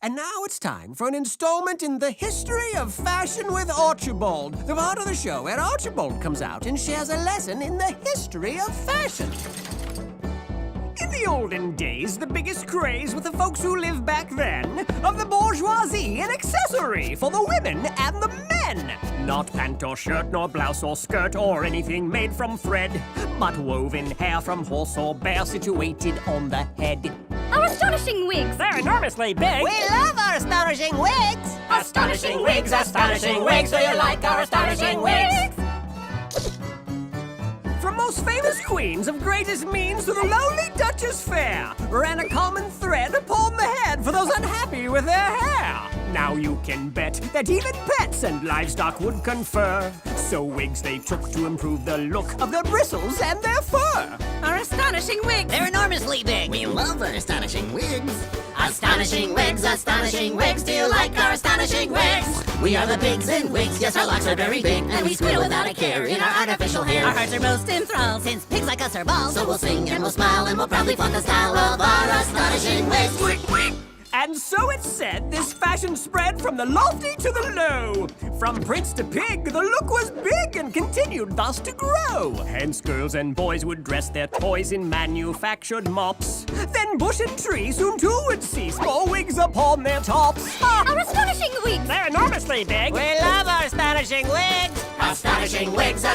And now it's time for an installment in the history of fashion with Archibald, the part of the show where Archibald comes out and shares a lesson in the history of fashion. In the olden days, the biggest craze with the folks who lived back then of the bourgeoisie, an accessory for the women and the men. Not pant or shirt, nor blouse or skirt, or anything made from thread, but woven hair from horse or bear situated on the head. Our astonishing wigs! They're enormously big! We love our astonishing wigs! Astonishing wigs, astonishing wigs! Do you like our astonishing wigs? From most famous queens of greatest means to the lowly Duchess fair, ran a common thread upon the head for those unhappy with their hair. Now you can bet that even pets and livestock would confer. So wigs they took to improve the look of their bristles and their fur. Our astonishing wigs! They're enormously big! We love our astonishing wigs! Astonishing wigs! Do you like our astonishing wigs? We are the pigs in wigs, yes, our locks are very big, and we squeal without a care in our artificial hair. Our hearts are most enthralled, since pigs like us are bald. So we'll sing and we'll smile and we'll proudly flaunt the style of our astonishing wigs. And so it's said this fashion spread from the lofty to the low. From prince to pig, the look was big and continued thus to grow. Hence girls and boys would dress their toys in manufactured mops. Then bush and tree soon too would see small wigs upon their tops. Our astonishing wigs! They're enormously big! We love our astonishing wigs! Astonishing wigs! Do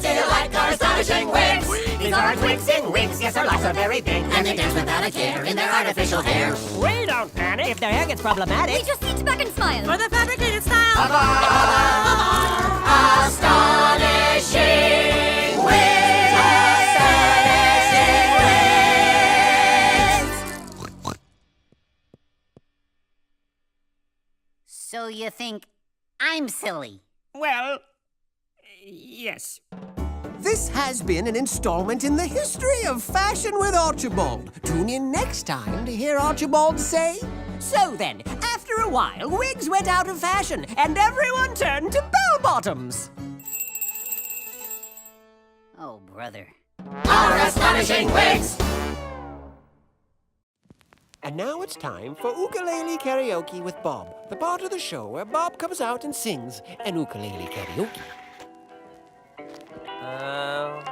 you like our astonishing wigs? These are our twigs in wigs, yes, our locks are very big, and they dance without a care in their artificial hair. We don't panic if their hair gets problematic. We just sit back and smile for the fabricated style Of our astonishing wigs! Astonishing wigs! So you think I'm silly? Well, yes. This has been an installment in the history of fashion with Archibald. Tune in next time to hear Archibald say, "So then, after a while, wigs went out of fashion and everyone turned to bell-bottoms." Oh, brother. Our astonishing wigs! And now it's time for Ukulele Karaoke with Bob, the part of the show where Bob comes out and sings an ukulele karaoke.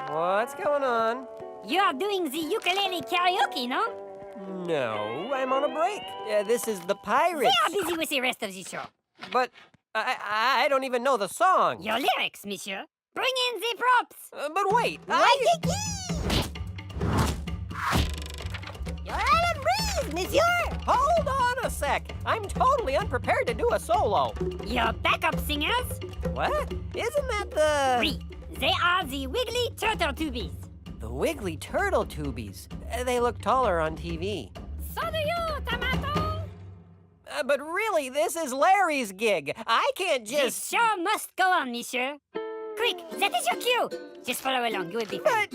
What's going on? You're doing the ukulele karaoke, no? No, I'm on a break. This is the Pirates. We are busy with the rest of the show. But I don't even know the song. Your lyrics, monsieur. Bring in the props. But wait, You're out of breeze, monsieur. Hold on a sec. I'm totally unprepared to do a solo. Your backup singers? What? Isn't that the... Oui, they are the Wiggly Turtle Tubies. The Wiggly Turtle Tubies. They look taller on TV. So do you, Tomato. But really, this is Larry's gig. I can't This show must go on, monsieur. Quick, that is your cue. Just follow along, you will be fine.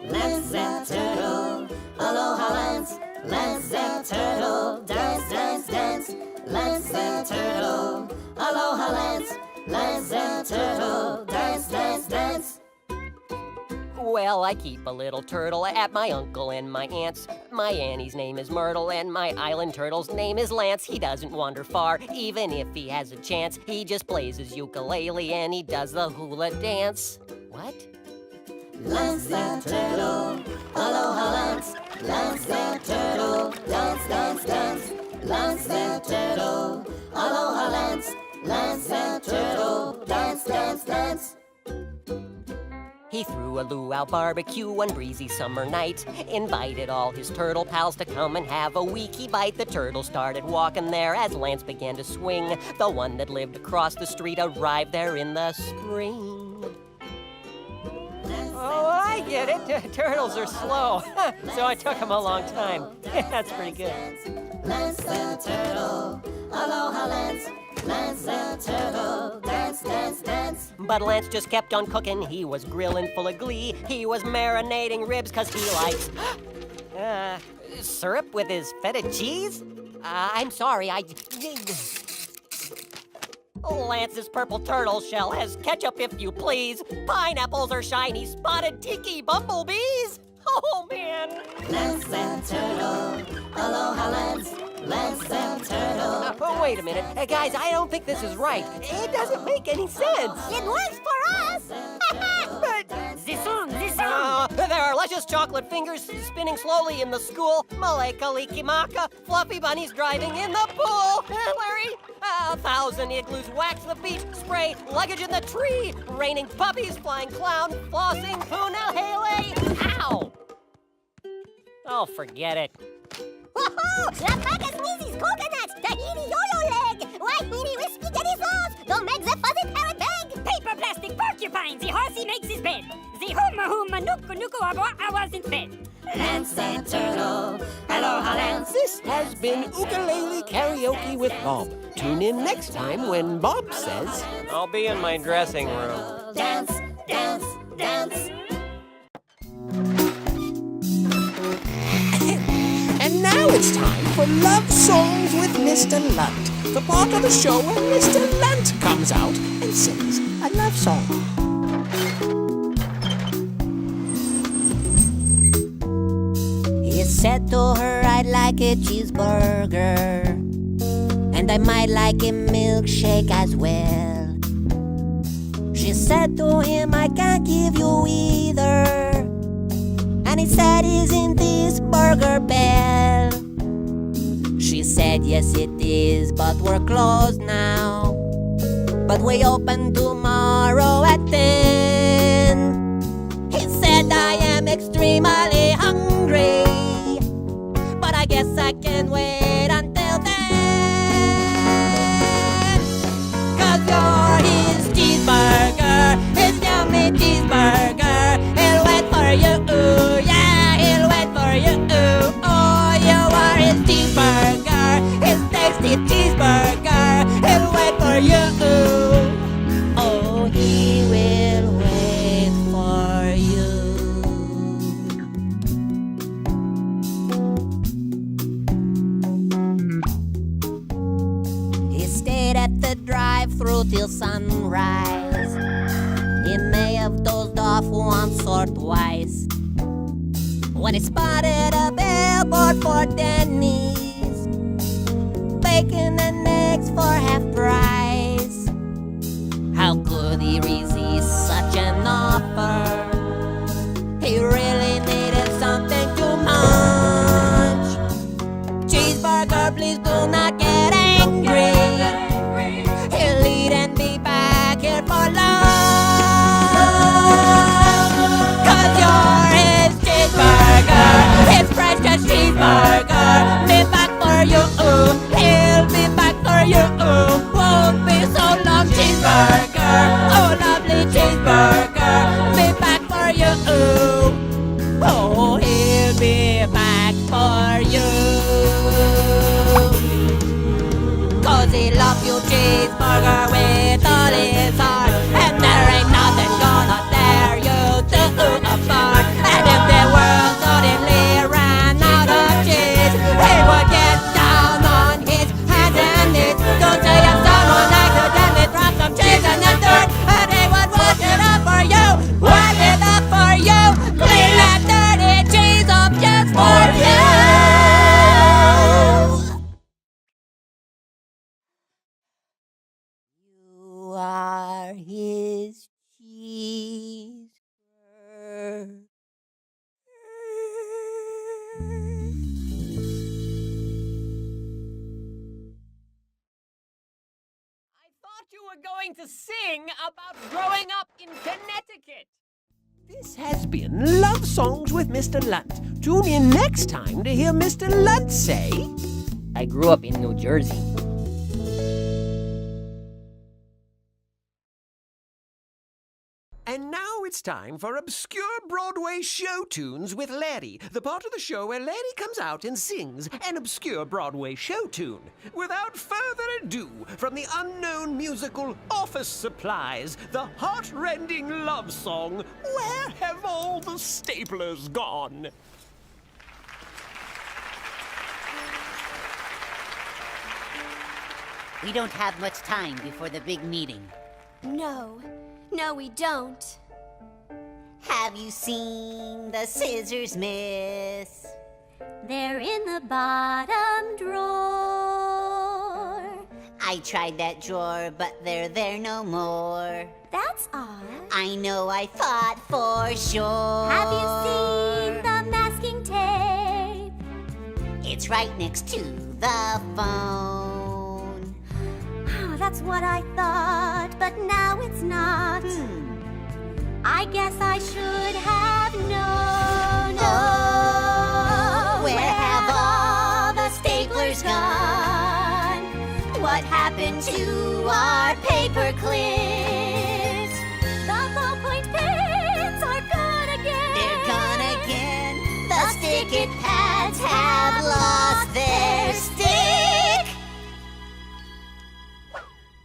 Lance and Turtle, aloha Lance. Lance and Turtle, dance, dance, dance. Lance and Turtle, aloha Lance. Lance and Turtle, dance, dance, dance. Well, I keep a little turtle at my uncle and my aunt's. My Annie's name is Myrtle, and my island turtle's name is Lance. He doesn't wander far, even if he has a chance. He just plays his ukulele and he does the hula dance. What? Lance and Turtle, aloha Lance. Lance and Turtle, dance, dance, dance. Lance and Turtle, aloha Lance. Lance and Turtle, dance, dance, dance. He threw a luau barbecue one breezy summer night, invited all his turtle pals to come and have a weeky bite. The turtle started walking there as Lance began to swing. The one that lived across the street arrived there in the spring. Oh, I get it. Turtles are slow. So it took him a long time. That's pretty good. Lance and Turtle, aloha Lance. Lance and Turtle, dance, dance, dance. But Lance just kept on cooking. He was grilling full of glee. He was marinating ribs because he likes syrup with his feta cheese. I'm sorry, Lance's purple turtle shell has ketchup, if you please. Pineapples are shiny, spotted tiki bumblebees. Oh, man. Lance and Turtle, aloha Lance. Lance and Turtle. Wait a minute. Guys, I don't think this is right. It doesn't make any sense. It works for us! This song! There are luscious chocolate fingers spinning slowly in the school. Maleka Likimaka. Fluffy bunnies driving in the pool. Larry, 1,000 igloos wax the beach. Spray luggage in the tree. Raining puppies, flying clown, flossing punahele. Ow! Oh, forget it. Woohoo! La vaca sneezes coconuts! Tahini yo-yo leg! Wahini with spaghetti sauce! Don't make the fuzzy parrot beg! Paper plastic porcupine! The horsey makes his bed! The huma nuku nuku I wasn't fed! Lance the turtle, aloha Lance! This has been Ukulele Karaoke with Bob. Tune in next time when Bob says... I'll be in my dressing room. Dance, dance, dance! And now it's time for Love Songs with Mr. Lunt, the part of the show where Mr. Lunt comes out and sings a love song. He said to her, I'd like a cheeseburger, and I might like a milkshake as well. She said to him, I can't give you either. And he said, isn't this Burger Bell? She said, yes it is, but we're closed now. But we open tomorrow at 10. He said, I am extremely hungry, but I guess I can wait until then. 'Cause you're his cheeseburger, his yummy cheeseburger. He'll wait for you, yeah, he'll wait for you. Oh, you are his cheeseburger, his tasty cheeseburger. He'll wait for you. Oh, he will wait for you. He stayed at the drive-thru till sunrise. He may have dozed off once or twice when he spotted a billboard for Denny's, bacon and eggs for half price. How could he resist such an offer? He really needed something to munch. Cheeseburger, please do not get angry. He'll eat and be back here for lunch. 'Cause you're his cheeseburger, his precious cheeseburger. Be back for you, he'll be back for you. Won't be so long, cheeseburger. Oh, lovely cheeseburger, be back for you. Oh, he'll be back for you. 'Cause he loves you, cheeseburger, with all his heart. And there ain't nothing gonna tear you two apart. And if the world suddenly ran out of cheese, he would get down on his hands and knees. Don't say if someone accidentally dropped some cheese in the dirt, and he would wash it up for you, wipe it up for you, clean that dirty cheese up just for you. You are his cheeseburger. I thought you were going to sing about growing up in Connecticut. This has been Love Songs with Mr. Lunt. Tune in next time to hear Mr. Lunt say... I grew up in New Jersey. And now it's time for obscure Broadway show tunes with Larry, the part of the show where Larry comes out and sings an obscure Broadway show tune. Without further ado, from the unknown musical Office Supplies, the heart-rending love song, Where Have All the Staplers Gone? We don't have much time before the big meeting. No, we don't. Have you seen the scissors, miss? They're in the bottom drawer. I tried that drawer, but they're there no more. That's odd. I know I thought for sure. Have you seen the masking tape? It's right next to the phone. Oh, that's what I thought, but now it's not. I guess I should have known. Oh, where have all the staplers gone? What happened to our paper clips? The ballpoint pens are gone again. They're gone again. The stick-it pads have lost their stick.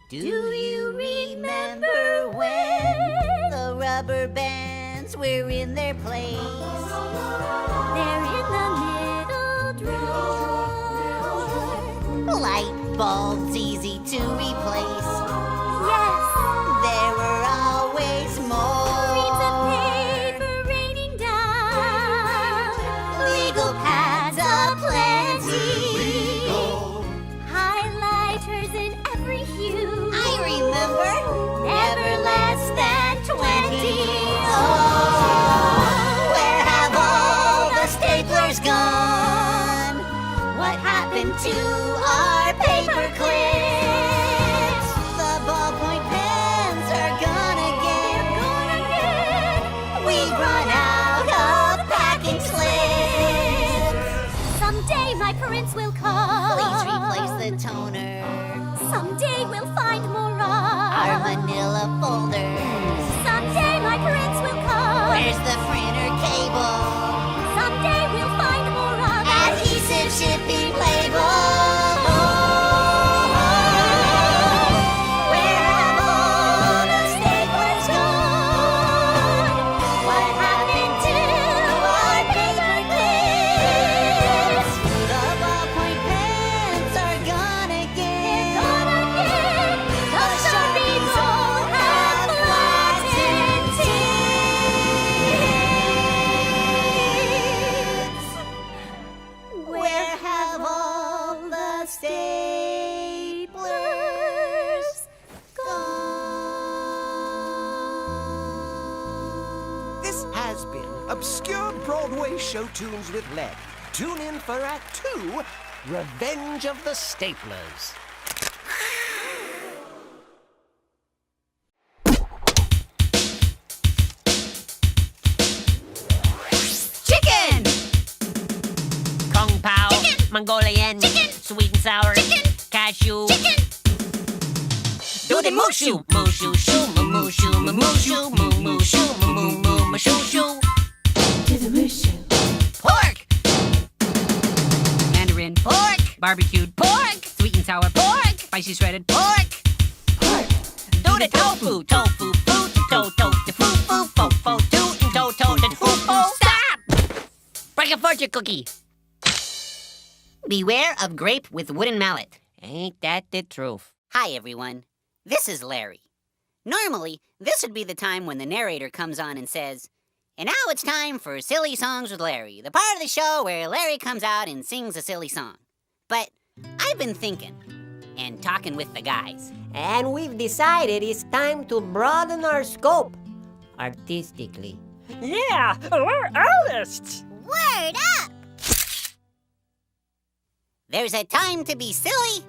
Do you remember when the rubber bands were in their place? They're in the middle drawer. Light bulbs easy to replace. Yes. There were always Reams of more. paper raining down. Legal pads aplenty. Highlighters in every hue. I remember. Never less than 20. Oh, where have all the staplers gone? What happened to our paper clips? The ballpoint pens are gone again. We've run out of packing slips. Someday my prince will come. Please replace the toner. Someday we'll find more Our manila folders. Someday my prince will come. Where's the printer cable? Someday we'll find more Adhesive shipping label. Where have all the staplers gone? What happened to our paper clips? The ballpoint pens are gone again. The Sharpies all have flattened tips. Where have all the staplers gone? This has been Obscure Broadway Show Tunes with Lead. Tune in for Act 2, Revenge of the Staplers. Chicken! Kung Pao, Mongolian, sweet and sour, cashew. Do the mushu, mushu, shoo, mushu, mushu, mushu, mushu, shoo. Pork, mandarin pork, barbecued pork, sweet and sour pork, spicy shredded pork. Do the tofu, tofu, foo, to, to, foo, foo, fo, fo, toot, and to, to, foo, fo. Stop! Break a fortune cookie. Beware of grape with wooden mallet. Ain't that the truth? Hi, everyone. This is Larry. Normally, this would be the time when the narrator comes on and says, "And now it's time for Silly Songs with Larry, the part of the show where Larry comes out and sings a silly song." But I've been thinking and talking with the guys. And we've decided it's time to broaden our scope artistically. Yeah, we're artists. Word up! There's a time to be silly,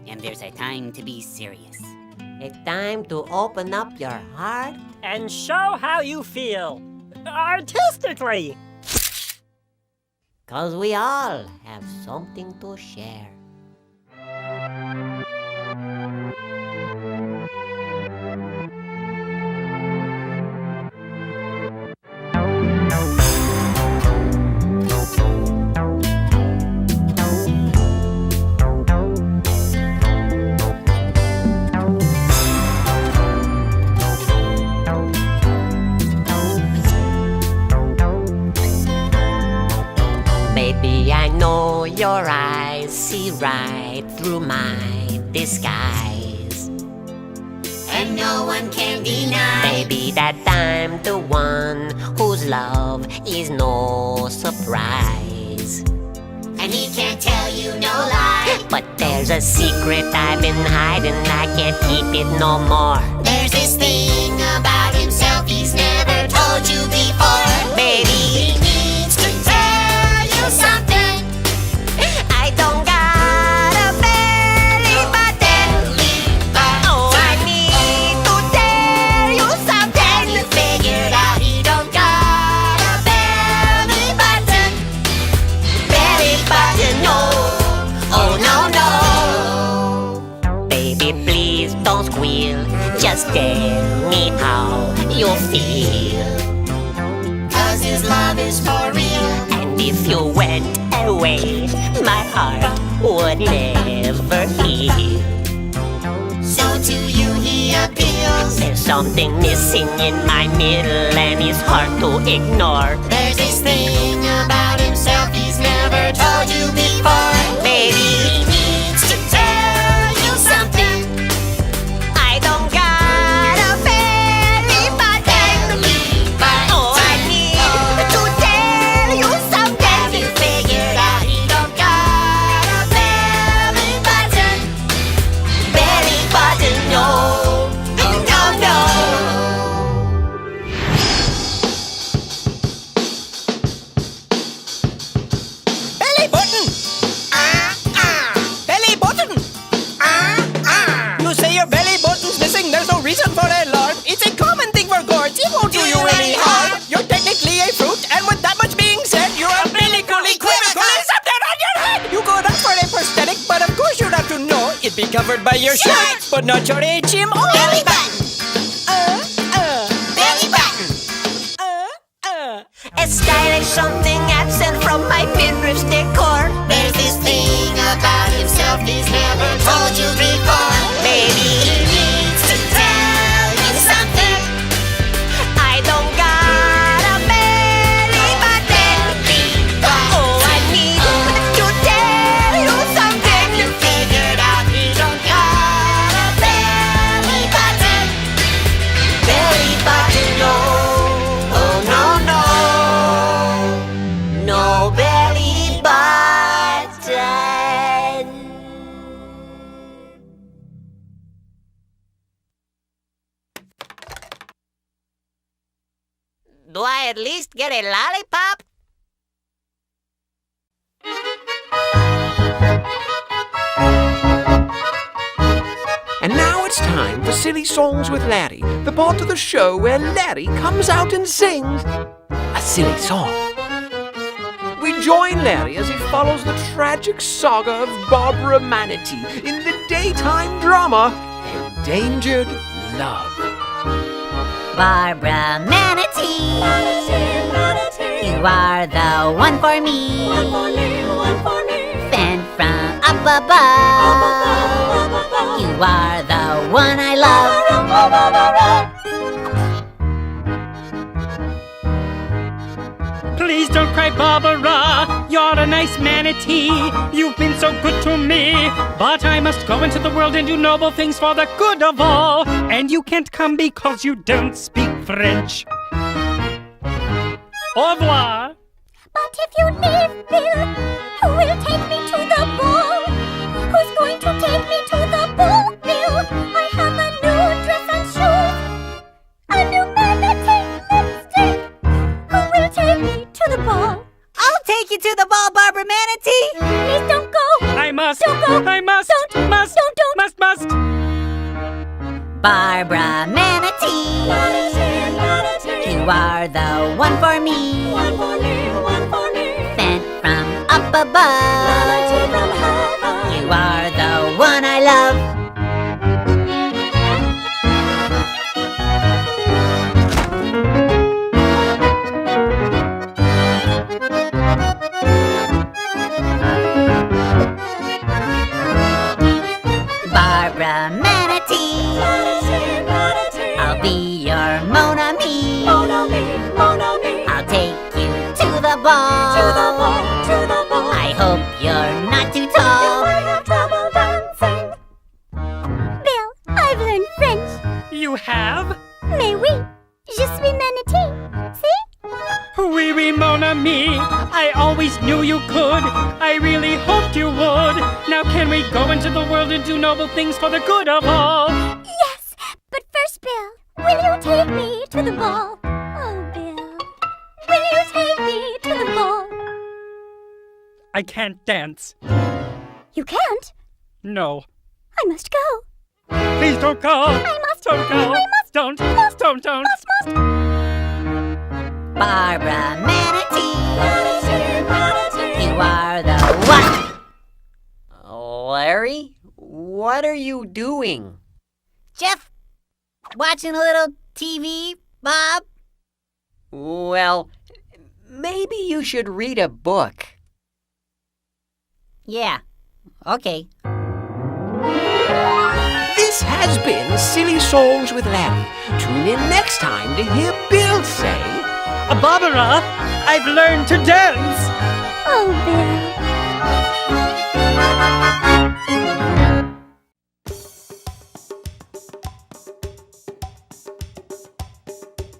and there's a time to be serious. A time to open up your heart. And show how you feel. Artistically. 'Cause we all have something to share. Baby, I know your eyes see right through my disguise. And no one can deny. Baby, that I'm the one whose love is no surprise. And he can't tell you no lie. But there's a secret I've been hiding, I can't keep it no more. There's this thing about himself he's never told you before. Baby, He needs to tell you something. I don't got a belly button. Oh, I need to tell you something. You figured out he don't got a belly button. Belly button, no. Oh no no. Baby, please don't squeal. Just tell me how you feel. 'Cause his love is for real. And if you went away, my heart would never heal. So to you he appeals. There's something missing in my middle, and it's hard to ignore. There's this thing about himself he's never told you before. Baby, He needs to tell you something. I don't got a belly button. Oh, I need to tell you something. You figured out he don't got a belly button. Belly button, no. Oh no no. Belly button! Belly button! You say your belly button's missing, there's no reason for alarm. It's a common thing for gourds, it won't do you any harm. You're technically a fruit, and with that much being said, you're umbilically equivocal and something on your head! You go up for a prosthetic, but of course you'd have to know it'd be covered by your shirt, but not your HMO. Belly button. Belly button. A stylish something absent from my midriff's decor. There's this thing about himself he's never told you before. Baby, He needs to tell you something. I don't got a belly button. Oh, I need to tell you something. You figured out he don't got a belly button. Belly button, no. Oh, no, no. No belly button. Do I at least get a lollipop? And now it's time for Silly Songs with Larry, the part of the show where Larry comes out and sings a silly song. We join Larry as he follows the tragic saga of Barbara Manatee in the daytime drama Endangered Love. Barbara Manatee, you are the one for me. Sent from up above. You are the one I love. Please don't cry, Barbara. You're a nice manatee. You've been so good to me. But I must go into the world and do noble things for the good of all. And you can't come because you don't speak French. Au revoir. But if you leave, Bill, who will take me to the ball? Who's going to take me to the ball, Bill? I have a new dress and shoes, a new manatee lipstick. Who will take me to the ball? I'll take you to the ball, Barbara Manatee. Please don't go. I must. Don't go. I must. Don't. Must. Don't. Must. Barbara Manatee, you are the one for me. Sent from up above. You are the one I love. Barbara Manatee, I'll be your Mon Ami. I'll take you to the ball. I hope you're not too tall. Bill, I've learned French. You have? Mais oui, je suis manatee. See? Oui, mon ami. I always knew you could. I really hoped you would. Now can we go into the world and do noble things for the good of all? Yes, but first, Bill, will you take me to the ball? Oh, Bill, will you take me to the ball? I can't dance. You can't? No. I must go. Please don't go. I must. Don't go. I must. Don't. Must. Don't. Must. Barbara Manatee, Manatee. you are the one. Larry, what are you doing? Jeff, watching a little TV, Bob? Well, maybe you should read a book. Yeah, okay. This has been Silly Songs with Larry. Tune in next time to hear Bill say, Barbara, I've learned to dance. Oh, Bill.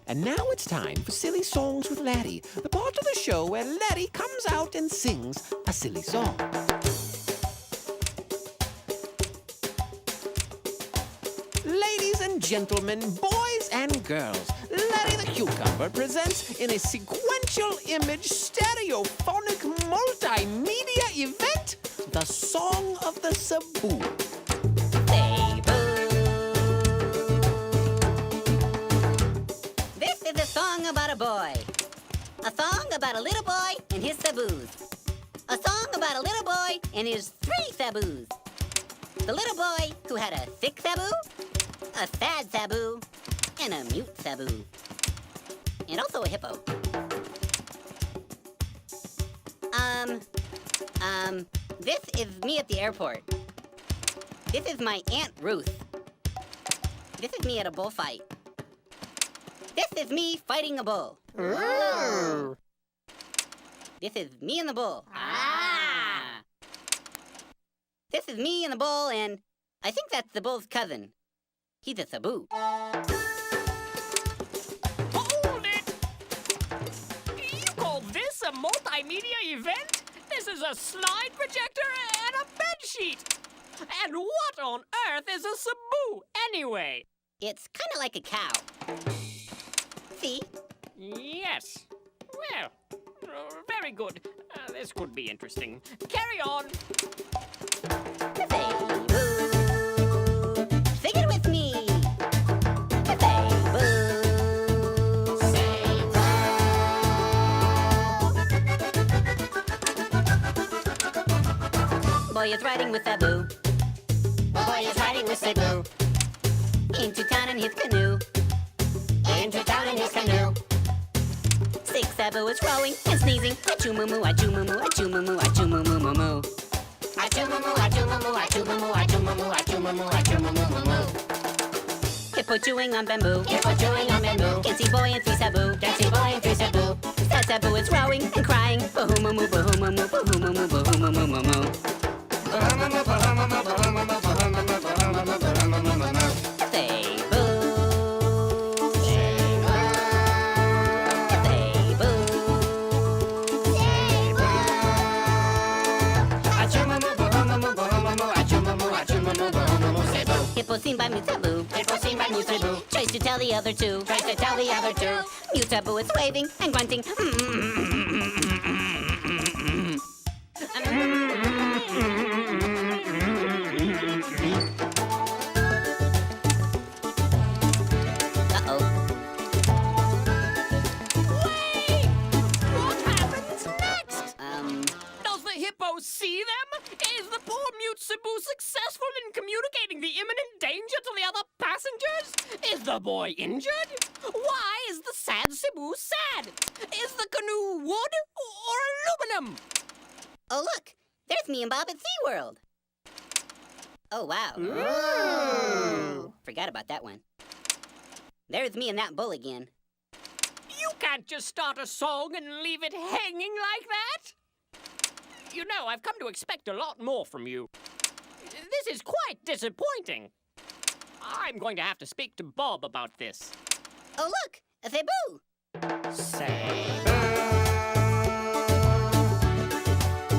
And now it's time for Silly Songs with Larry, the part of the show where Larry comes out and sings a silly song. Ladies and gentlemen, boys and girls, Larry the Cucumber presents in a sequential image stereophonic multimedia event, the Song of the Sabu. This is a song about a boy. A song about a little boy and his saboos. A song about a little boy and his 3 saboos. The little boy who had a sick saboo, a sad saboo, and a mute saboo. And also a hippo. This is me at the airport. This is my Aunt Ruth. This is me at a bullfight. This is me fighting a bull. This is me and the bull. This is me and the bull, and I think that's the bull's cousin. He's a saboo. Hold it! You call this a multimedia event? This is a slide projector and a bedsheet. And what on earth is a saboo, anyway? It's kind of like a cow. See? Yes. Well, very good. This could be interesting. Carry on. Saboo. Sing it with me. Saboo. Boy is riding with Sabu. Boy is riding with Sabu. Into town in his canoe. Into town in his canoe. 6 Sabu is rowing and sneezing. Achoo moo moo, achoo moo moo, achoo moo moo, achoo moo moo moo moo. Achoo moo moo, achoo moo moo, achoo moo moo, achoo moo moo, achoo moo moo, achoo moo moo moo moo. Hippo chewing on bamboo. Hippo chewing on bamboo. Can see boy and 3 Sabu. Can see boy and 3 Sabu. Sad Sabu is rowing and crying. Bahoo moo moo, bahoo moo moo, bahoo moo moo, bahoo moo moo moo moo. Hippo seen by Mutabu. Hippo seen by Mutabu. Tries to tell the other two. Tries to tell the other two. Mutabu is waving and grunting. Uh-oh. Wait! What happens next? Does the hippo see them? Is the poor mute Cebu successful in communicating the imminent danger to the other passengers? Is the boy injured? Why is the sad Cebu sad? Is the canoe wood or aluminum? Oh, look! There's me and Bob at SeaWorld. Oh, wow. Forgot about that one. There's me and that bull again. You can't just start a song and leave it hanging like that. You know, I've come to expect a lot more from you. This is quite disappointing. I'm going to have to speak to Bob about this. Oh, look! A Cebu! Say.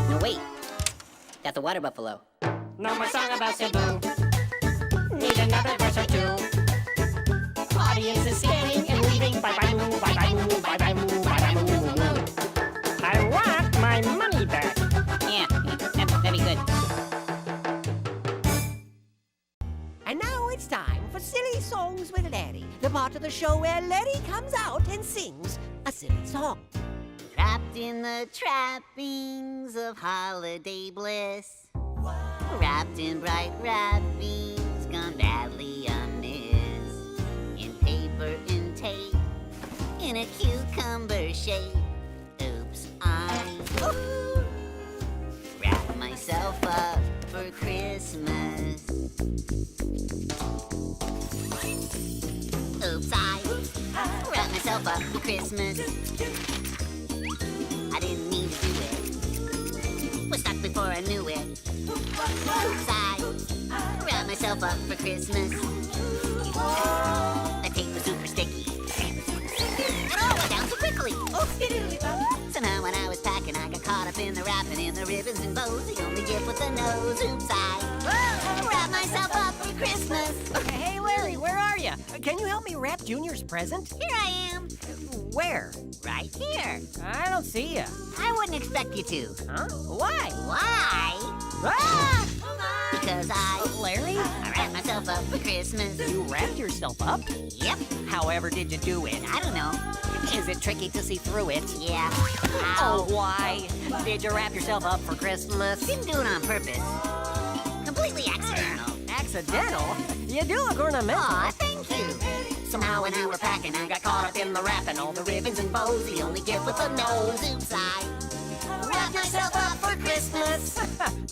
No, wait. Got the water buffalo. No more song about Cebu. Need another verse or two. Audience is standing and leaving. Bye bye moo, bye bye moo, bye bye moo, bye bye moo, moo, moo. I want my money back. Yeah, that'd be good. And now it's time for Silly Songs with Larry, the part of the show where Larry comes out and sings a silly song. Trapped in the trappings of holiday bliss. Wrapped in bright wrappings, gone badly amiss. In paper and tape, in a cucumber shape. Oops, I wrapped myself up for Christmas. Oops, I wrapped myself up for Christmas. I didn't mean to do it. Was stuck before I knew it. Oops, I wrapped myself up for Christmas. The tape was super sticky. It all went down so quickly. Somehow when I was packing, I got caught up in the wrapping and the ribbons and bows. The only gift with the nose. Oops, I wrapped myself up for Christmas. Hey, Larry, where are you? Can you help me wrap Junior's present? Here I am. Where? Right here. I don't see you. I wouldn't expect you to. Huh? Why? Why? Ah! Because Larry? I wrapped myself up for Christmas. You wrapped yourself up? Yep. However did you do it? I don't know. Is it tricky to see through it? Yeah. Oh, why? Did you wrap yourself up for Christmas? Didn't do it on purpose. Completely accidental. Accidental? You do look ornamental. Aw, thank you. Somehow when we were packing, I got caught up in the wrapping. All the ribbons and bows, the only gift with a nose. Oops, I wrapped myself up for Christmas.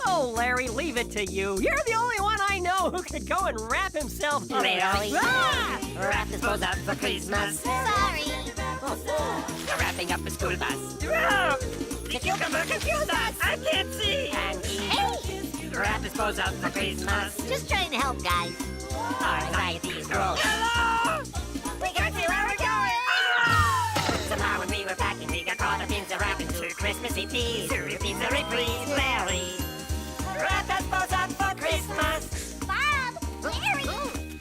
Oh, Larry, leave it to you. You're the only one I know who could go and wrap himself. Really? Ah! Wrap this bows up for Christmas. Sorry. Wrapping up a school bus. The cucumber confused us. I can't see. And Hey, wrap this bows up for Christmas. just trying to help, guys. Our anxiety is growing. Hello! We can't see where we're going. Ah! Somehow when we were packing, we got caught up in the wrapping to Christmassy teas. Repeat the reprise, Larry. Wrap that bows up for Christmas. Bob! Larry!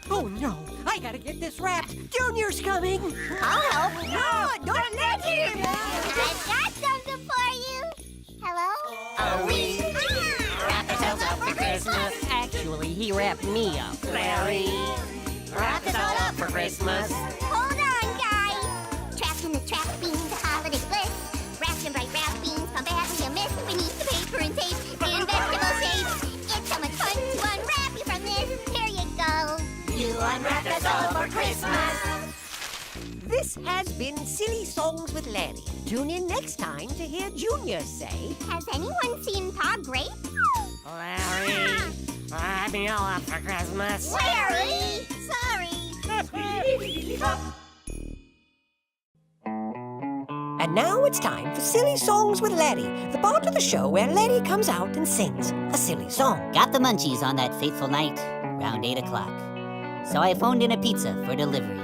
Oh, no. I gotta get this wrapped. Junior's coming. I'll help. No, don't let him. I've got something for you. Hello? We wrap ourselves up for Christmas. Actually, he wrapped me up. Larry, wrap this all up for Christmas. Hold on, guys. Trapped in the trappings of holiday bliss. Wrapped in bright wrappings, gone badly amiss. Beneath the paper and tape in vegetable shapes. It's so much fun to unwrap you from this. Here you go. You unwrap us all for Christmas. This has been Silly Songs with Larry. Tune in next time to hear Junior say, Has anyone seen Pa Grape? Larry, wrap me all up for Christmas. Larry! Sorry. And now it's time for Silly Songs with Larry, the part of the show where Larry comes out and sings a silly song. Got the munchies on that fateful night, around 8 o'clock. So I phoned in a pizza for delivery.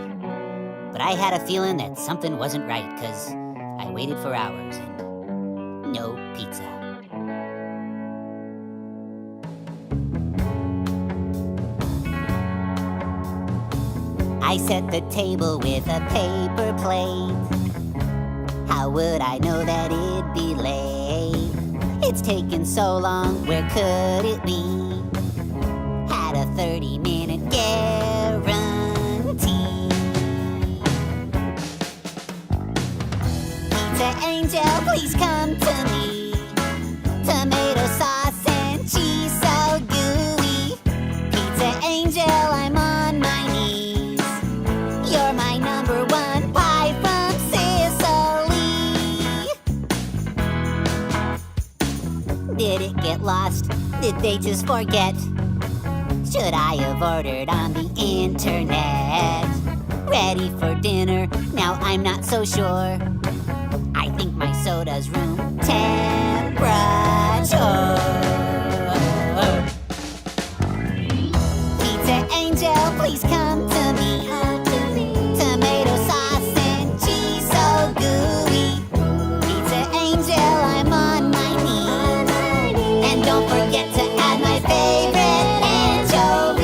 But I had a feeling that something wasn't right, because I waited for hours and no pizza. I set the table with a paper plate. How would I know that it'd be late? It's taken so long, where could it be? Had a 30-minute guarantee. Pizza angel, please come to me. Tomato sauce and cheese so gooey. Pizza angel, I'm on my knees. You're my number one pie from Sicily. Did it get lost? Did they just forget? Should I have ordered on the internet? Ready for dinner, now I'm not so sure. I think my soda's room temperature. Pizza angel, please come to me. Tomato sauce and cheese so gooey. Pizza angel, I'm on my knees. And don't forget to add my favorite anchovies.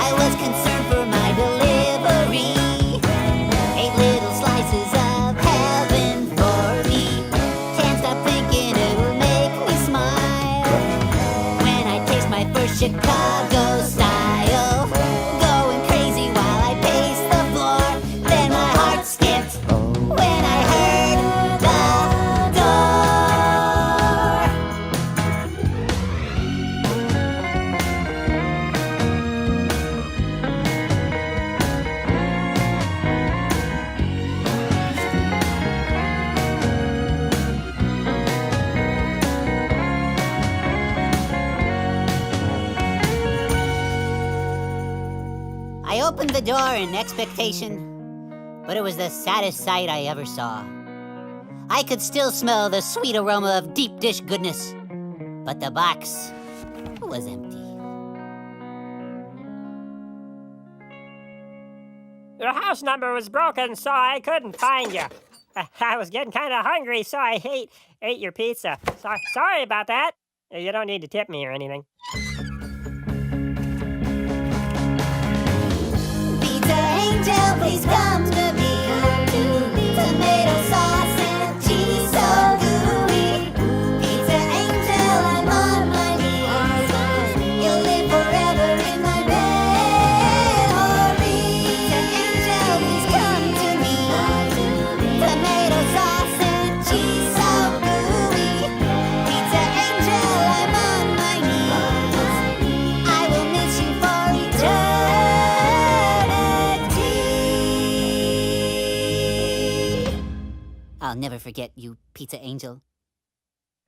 I was concerned for my delivery. 8 little slices of heaven for me. Can't stop thinking it will make me smile when I taste my first Chicago style. Going crazy while I pace the floor. Then my heart skipped when I heard the door. I opened the door in expectation, but it was the saddest sight I ever saw. I could still smell the sweet aroma of deep dish goodness, but the box was empty. Your house number was broken, so I couldn't find you. I was getting kind of hungry, so I ate your pizza. Sorry about that. You don't need to tip me or anything. Pizza angel, please come to me. Tomato sauce and cheese so gooey. Pizza angel, I'm on my knees. You'll live forever in my memory. Pizza angel, please come to me. Tomato sauce and cheese so gooey. Pizza angel, I'm on my knees. I will miss you for eternity. I'll never forget you, Pizza Angel.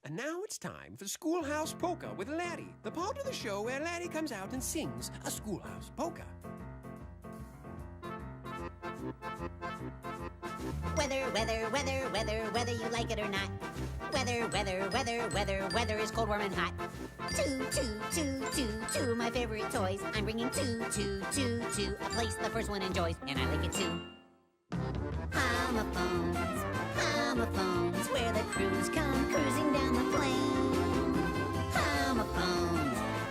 And now it's time for Schoolhouse Polka with Laddie, the part of the show where Laddie comes out and sings a schoolhouse polka. Whether you like it or not. Weather is cold, warm, and hot. Two, my favorite toys. I'm bringing two, a place the first one enjoys, and I like it too. Homophones, where the crews come cruising down the plain.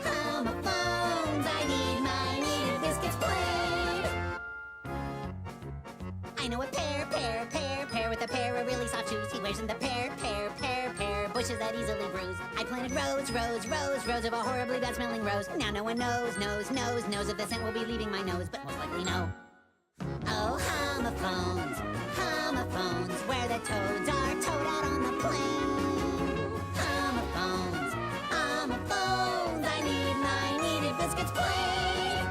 Homophones, I need my needed biscuits plain. I know a pear with a pair of really soft shoes. He wears in the pear, bushes that easily bruise. I planted rows of a horribly bad smelling rose. Now no one knows if the scent will be leaving my nose, but most likely no. Oh, homophones, where the toads are towed out on the plain. Homophones, I need my needed biscuits plain.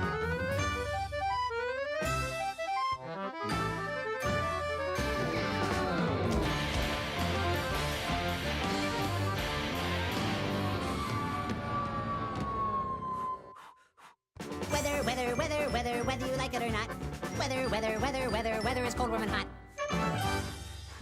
Whether you like it or not. Weather is cold, warm, and hot.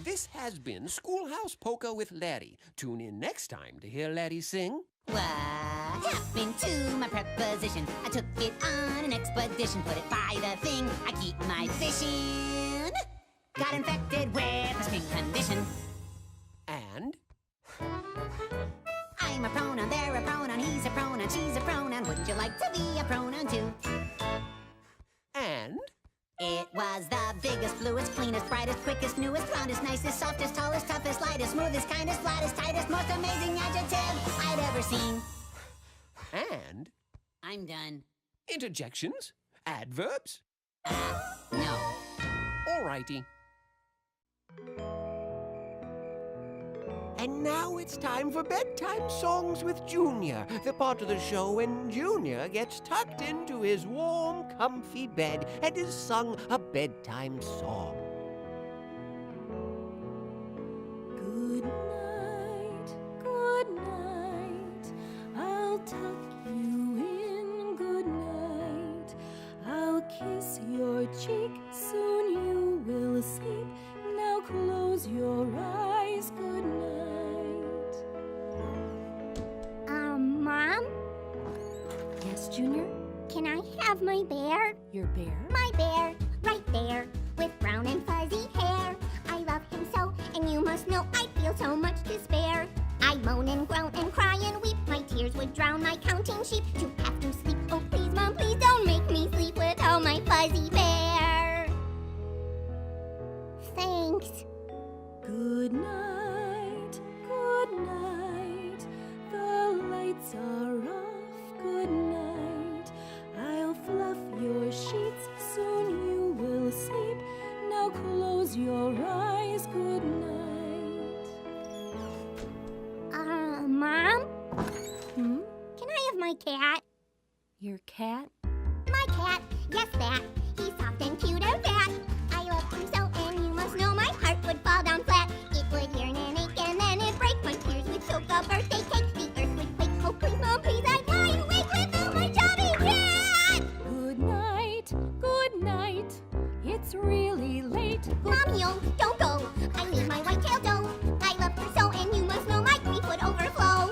This has been Schoolhouse Polka with Laddie. Tune in next time to hear Laddie sing. What happened to my preposition? I took it on an expedition, put it by the thing. I keep my fishing. Got infected with a skin condition. And I'm a pronoun, they're a pronoun, he's a pronoun, she's a pronoun. Wouldn't you like to be a pronoun too? and It was the biggest, bluest, cleanest, brightest, quickest, newest, roundest, nicest, softest, tallest, toughest, lightest, smoothest, kindest, flattest, tightest, most amazing adjective I'd ever seen. and I'm done. interjections, adverbs. No. Alrighty. And now it's time for Bedtime Songs with Junior, the part of the show when Junior gets tucked into his warm, comfy bed and is sung a bedtime song. Good night, I'll tuck you in. Good night, I'll kiss your cheek. Soon you will sleep. Now close your eyes. Good night. Mom? Yes, Junior? Can I have my bear? Your bear? My bear, right there, with brown and fuzzy hair. I love him so, and you must know I feel feel so much despair. I moan and groan and cry and weep. My tears would drown my counting sheep. To have to sleep, oh please, Mom, please don't make me sleep without my fuzzy bear. Thanks. Good night, good night. The lights are off, good night. I'll fluff your sheets, soon you will sleep. Now close your eyes, good night. Mom? Can I have my cat? Your cat? My cat, yes, that. He's soft and cute and fat. I love him so, and you must know my heart would fall down flat. It would yearn and ache, and then it'd break. My tears would choke a birthday cake. The earth would quake. Oh, please, Mom, please, I'd lie awake without my chubby cat. Good night, good night. It's really late. Mommy, oh, don't go. I need my white-tailed doe. I love her so, and you must know my grief would overflow.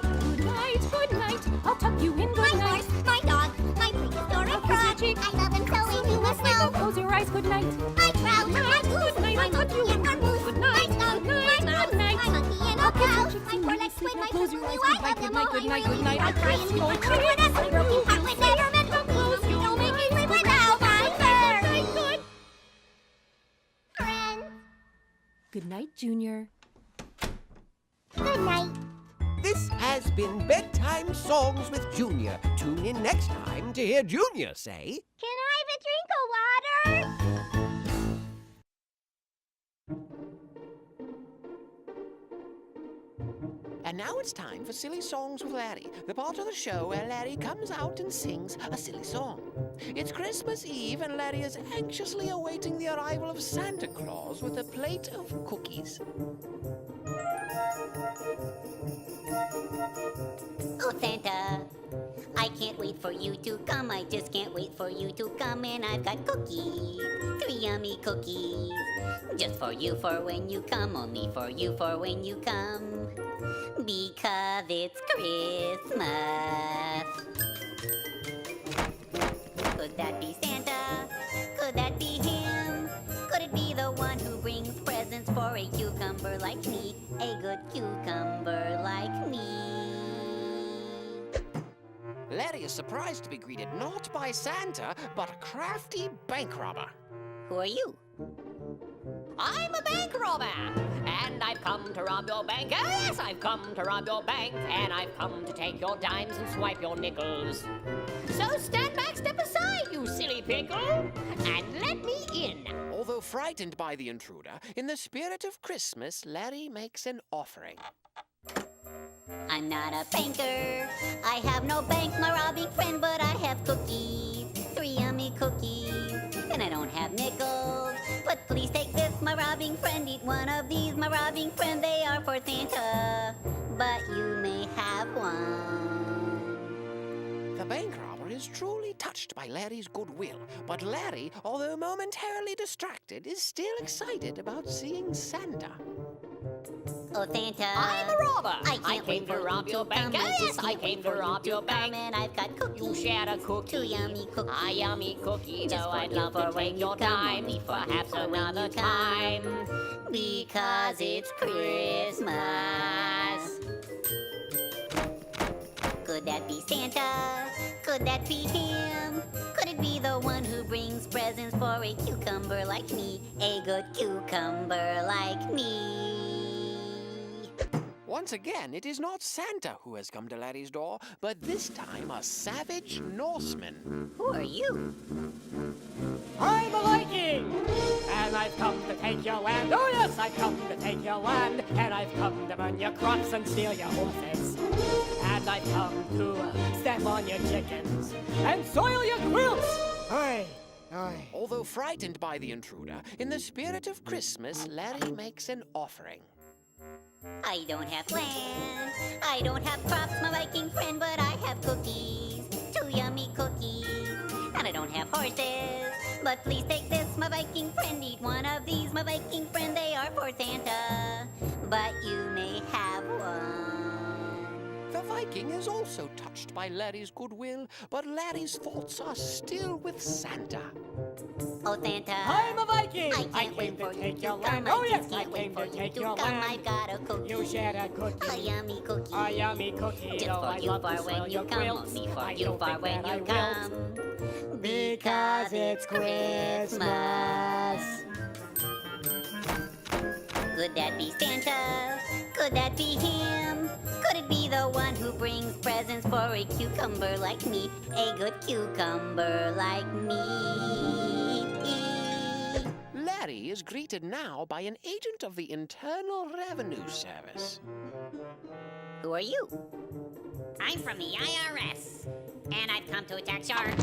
Good night, I'll tuck you in, good My night. horse, my dog, my prehistoric frog. I love him so, and you must know. Close your eyes, good night. My trout, my goose, my monkey and our moose. Good night, My skunk, good night, my mouse, good night. my monkey and a cow. My poor legs squid, my Close your blue, eyes, I good love night, them good all. night, good I night, really good night. are I crying. trust you. My true and a broken heart would never meant for me. You don't make me sleep without my fur. Friends, Good night, Junior. good night. This has been Bedtime Songs with Junior. Tune in next time to hear Junior say... Can I have a drink of water? And now it's time for Silly Songs with Larry, the part of the show where Larry comes out and sings a silly song. It's Christmas Eve, and Larry is anxiously awaiting the arrival of Santa Claus with a plate of cookies. Oh, Santa, I can't wait for you to come. I just can't wait for you to come. And I've got cookies, 3 yummy cookies. Just for you for when you come, only for you for when you come. Because it's Christmas. Could that be Santa? Could that be him? Could it be the one who brings presents for a cucumber like me? A good cucumber like me. Larry is surprised to be greeted not by Santa, but a crafty bank robber. Who are you? I'm a bank robber, and I've come to rob your bank. Oh, yes, I've come to rob your bank, and I've come to take your dimes and swipe your nickels. So stand back, step aside, you silly pickle, and let me in. Although frightened by the intruder, in the spirit of Christmas, Larry makes an offering. I'm not a banker. I have no bank, my robbing friend, but I have cookies, 3 yummy cookies, and I don't have nickels. But please take this, my robbing friend. Eat one of these, my robbing friend. They are for Santa, but you may have one. The bank robber is truly touched by Larry's goodwill, but Larry, although momentarily distracted, is still excited about seeing Santa. Oh, Santa. I'm a robber. I can't wait came to for rob you your to bank. come. Oh, I yes, just I can't came wait to for rob you your to bank. come, and I've got cookies. You shared a cookie. 2 yummy cookies. A yummy cookie, Just though for I'd you love for to when take you your come, time only for perhaps you for when another you come. time. Because it's Christmas. Could that be Santa? Could that be him? Could it be the one who brings presents for a cucumber like me? A good cucumber like me. Once again, it is not Santa who has come to Larry's door, but this time a savage Norseman. Who are you? I'm a Viking, and I've come to take your land. Oh yes, I've come to take your land, and I've come to burn your crops and steal your horses. And I've come to step on your chickens and soil your quilts. Aye, aye. Although frightened by the intruder, in the spirit of Christmas, Larry makes an offering. I don't have land, I don't have crops, my Viking friend, but I have cookies, 2 yummy cookies. And I don't have horses, but please take this, my Viking friend. Eat one of these, my Viking friend. They are for Santa, but you may have one. The Viking is also touched touched by Larry's goodwill, but Larry's thoughts are still with Santa. Oh, Santa. I'm a Viking. I can't wait for you to come. Oh, I yes, just I can't wait came for to you take to your come. land. I've got a cookie. You shared a cookie. A yummy cookie. A yummy cookie. Just Oh, for I you love for to when smell you your come. quilts. Only for I you don't for think when that I you will. come. Because it's Christmas. Could that be Santa? Could that be him? Could it be the one who brings presents for a cucumber like me? A good cucumber like me. Larry is greeted now by an agent of the Internal Revenue Service. Who are you? I'm from the IRS, and I've come to attack your...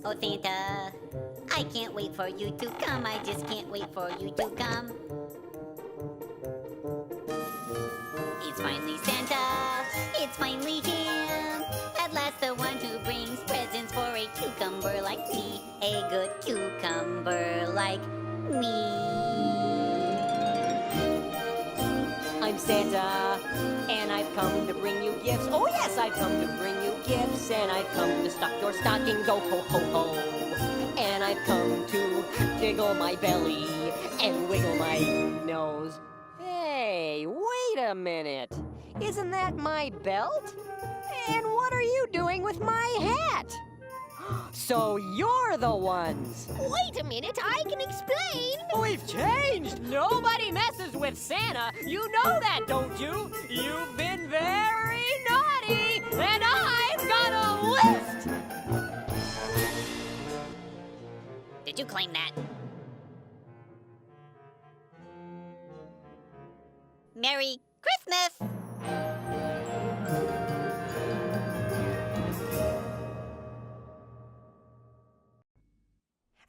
Oh, Santa, I can't wait for you to come. I just can't wait for you to come. It's finally Santa. It's finally him. At last, the one who brings presents for a cucumber like me. A good cucumber like me. I'm Santa, and I've come to bring you gifts. Oh yes, I've come to bring you gifts, and I've come to stuff your stocking. Go ho ho ho. And I've come to jiggle my belly and wiggle my nose. Hey, wait a minute. Isn't that my belt? And what are you doing with my hat? So you're the ones. Wait a minute, I can explain. We've changed. Nobody messes with Santa. You know that, don't you? You've been very naughty, and I've got a list. Did you claim that? Merry Christmas!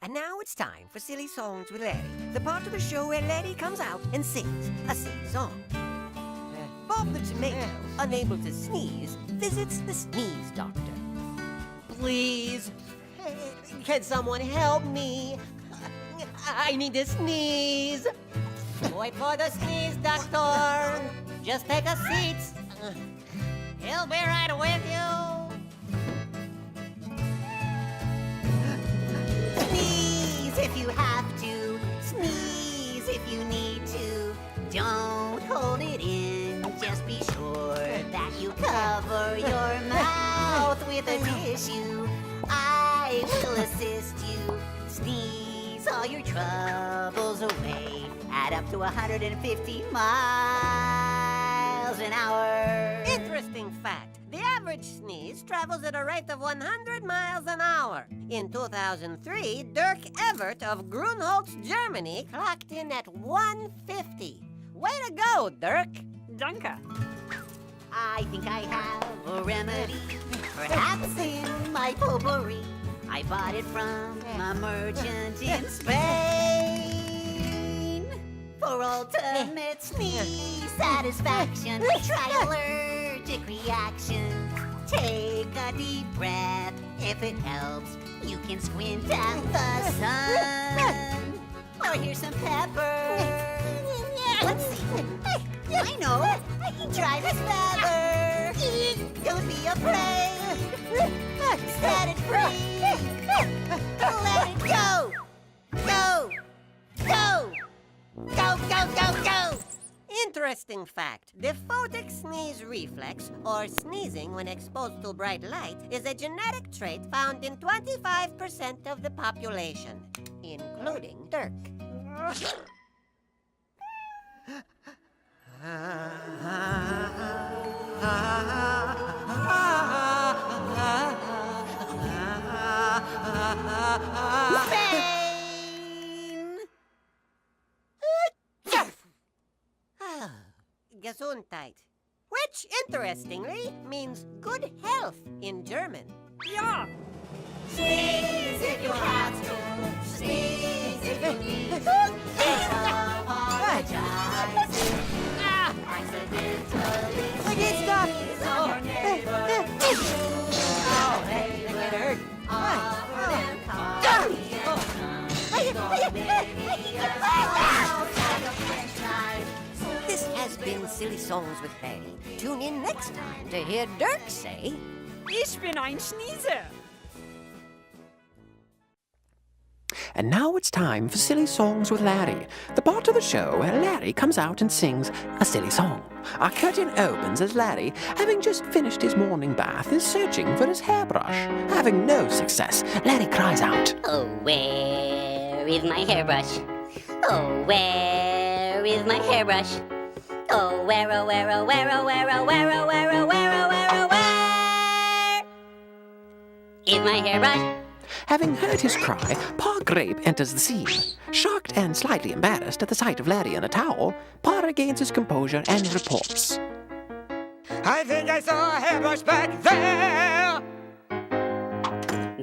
And now it's time for Silly Songs with Larry, the part of the show where Larry comes out and sings a silly song. Bob the Tomato, unable to sneeze, visits the sneeze doctor. Please, can someone help me? I need to sneeze. Wait for the sneeze, doctor. Just take a seat. He'll be right with you. Sneeze if you have to. Sneeze if you need to. Don't hold it in. Just be sure that you cover your mouth with a tissue. I will assist you. Sneeze all your troubles away. Add up to 150 miles an hour. Interesting fact. The average sneeze travels at a rate of 100 miles an hour. In 2003, Dirk Evert of Grunholz, Germany, clocked in at 150. Way to go, Dirk. Danke. I think I have a remedy, perhaps in my potpourri. I bought it from a merchant in Spain. For ultimate sneeze satisfaction, try allergic reaction. Take a deep breath. If it helps, you can squint at the sun. Or here's some pepper. Let's see. I know. Try this feather. Don't be afraid. Set it free. Let it go. Go. Go. Go, go, go, go. Interesting fact. The photic sneeze reflex, or sneezing when exposed to bright light, is a genetic trait found in 25% of the population, including Dirk. Gesundheit, which, interestingly, means good health in German. Ja. Sneeze if you have to. Sneeze if you need to. Apologize. Accidentally sneeze on your neighbor. Oh, hey, that can hurt. Offer them coffee and some. Don't maybe a like a French knife. This has been been Silly Songs with Larry. Tune in next time to hear Dirk say, Ich bin ein Schnieser. And now it's time for Silly Songs with Larry, the part of the show where Larry comes out and sings a silly song. Our curtain opens as Larry, having just finished his morning bath, is searching for his hairbrush. Having no success, Larry cries out, Oh, where is my hairbrush? Oh, where is my hairbrush? Oh, where, oh, where, oh, where, oh, where, oh, where, oh, where, oh, where, oh, where, oh, where is my hairbrush? Having heard his cry, Pa Grape enters the scene. Shocked and slightly embarrassed at the sight of Larry in a towel, Pa regains his composure and reports. I think I saw a hairbrush back there.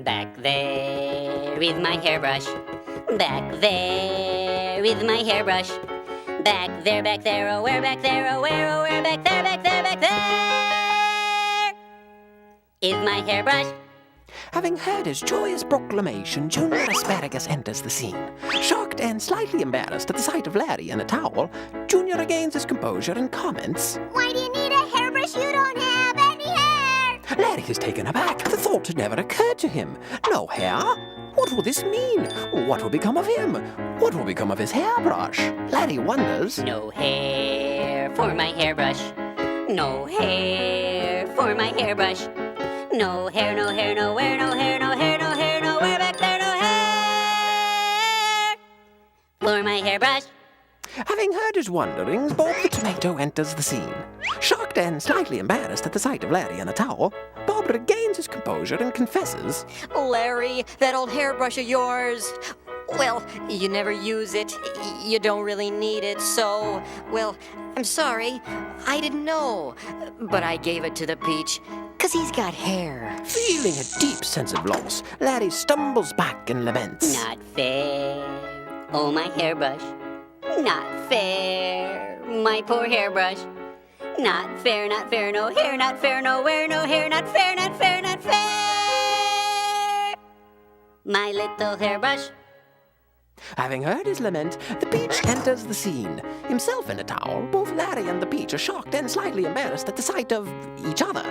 Back there is my hairbrush. Back there is my hairbrush. Back there, oh, where back there, oh, where, oh, where, back there, is my hairbrush. Having heard his joyous proclamation, Junior Asparagus enters the scene. Shocked and slightly embarrassed at the sight of Larry in a towel, Junior regains his composure and comments, Why do you need a hairbrush? You don't have any hair. Larry is taken aback. The thought had never occurred to him. No hair? What will this mean? What will become of him? What will become of his hairbrush? Larry wonders. No hair for my hairbrush. No hair for my hairbrush. No hair, no hair, nowhere, no hair, no hair, no hair, nowhere back there, no hair for my hairbrush. Having heard his wonderings, Bob the Tomato enters the scene. Shocked and slightly embarrassed at the sight of Larry in a towel, Bob regains his composure and confesses, Larry, that old hairbrush of yours, well, you never use it. You don't really need it, so, well, I'm sorry. I didn't know. But I gave it to the Peach, 'cause he's got hair. Feeling a deep sense of loss, Larry stumbles back and laments. Not fair, oh my hairbrush. Not fair, my poor hairbrush. Not fair, no hair, not fair, nowhere, no hair, not fair, not fair, not fair. My little hairbrush. Having heard his lament, the Peach enters the scene. Himself in a towel, both Larry and the Peach are shocked and slightly embarrassed at the sight of each other.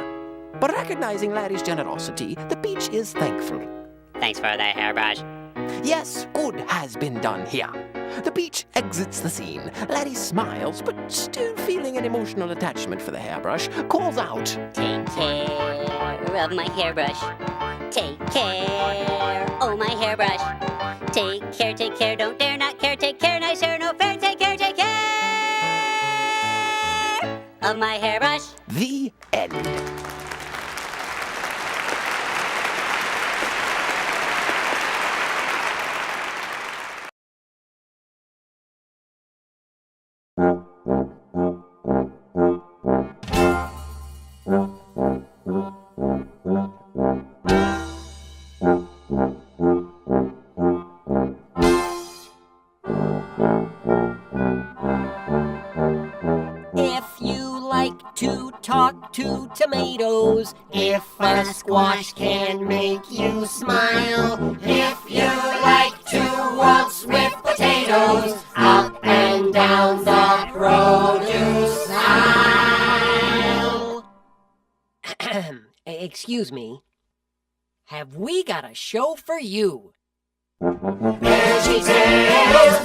But recognizing Larry's generosity, the Peach is thankful. Thanks for the hairbrush. Yes, good has been done here. The Peach exits the scene. Larry smiles, but still feeling an emotional attachment for the hairbrush, calls out, Take care of my hairbrush. Take care, oh my hairbrush. Take care, don't dare not care. Take care, nice hair, no fair. Take care of my hairbrush. The end. To tomatoes. If a squash can make you smile. If you like to waltz with potatoes. Up and down the produce aisle. Excuse me. Have we got a show for you? VeggieTales,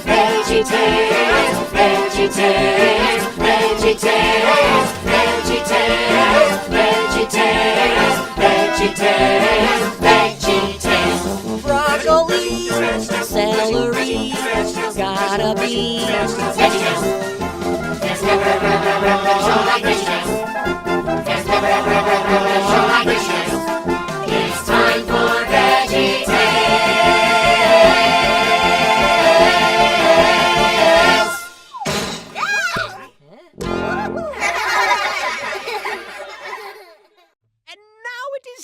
VeggieTales, VeggieTales, VeggieTales, VeggieTales, VeggieTales, VeggieTales, VeggieTales. Broccoli, celery, gotta be VeggieTales. There's never a show like VeggieTales. There's never a show like VeggieTales. It's time for VeggieTales.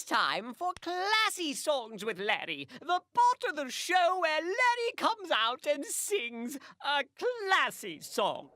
Time for Classy Songs with Larry, the part of the show where Larry comes out and sings a classy song.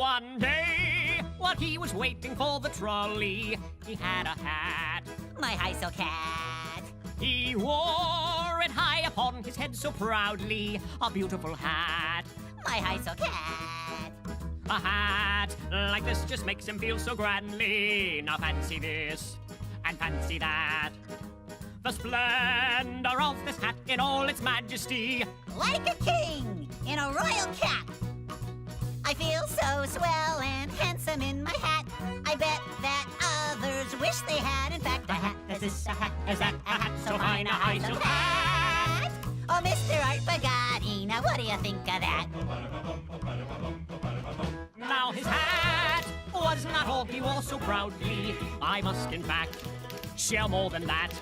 One day, while he was waiting for the trolley, he had a hat. My high silk hat. He wore it high upon his head so proudly, a beautiful hat. My high silk hat. A hat like this just makes him feel so grandly. Now fancy this and fancy that. The splendor of this hat in all its majesty. Like a king in a royal cap. I feel so swell and handsome in my hat. I bet that others wish they had, in fact, a hat as this, a hat as that, a hat so fine, a high silk hat. Oh, Mr. Art Bugatti, now what do you think of that? Now his hat was not all he wore so proudly. I must, in fact, share more than that.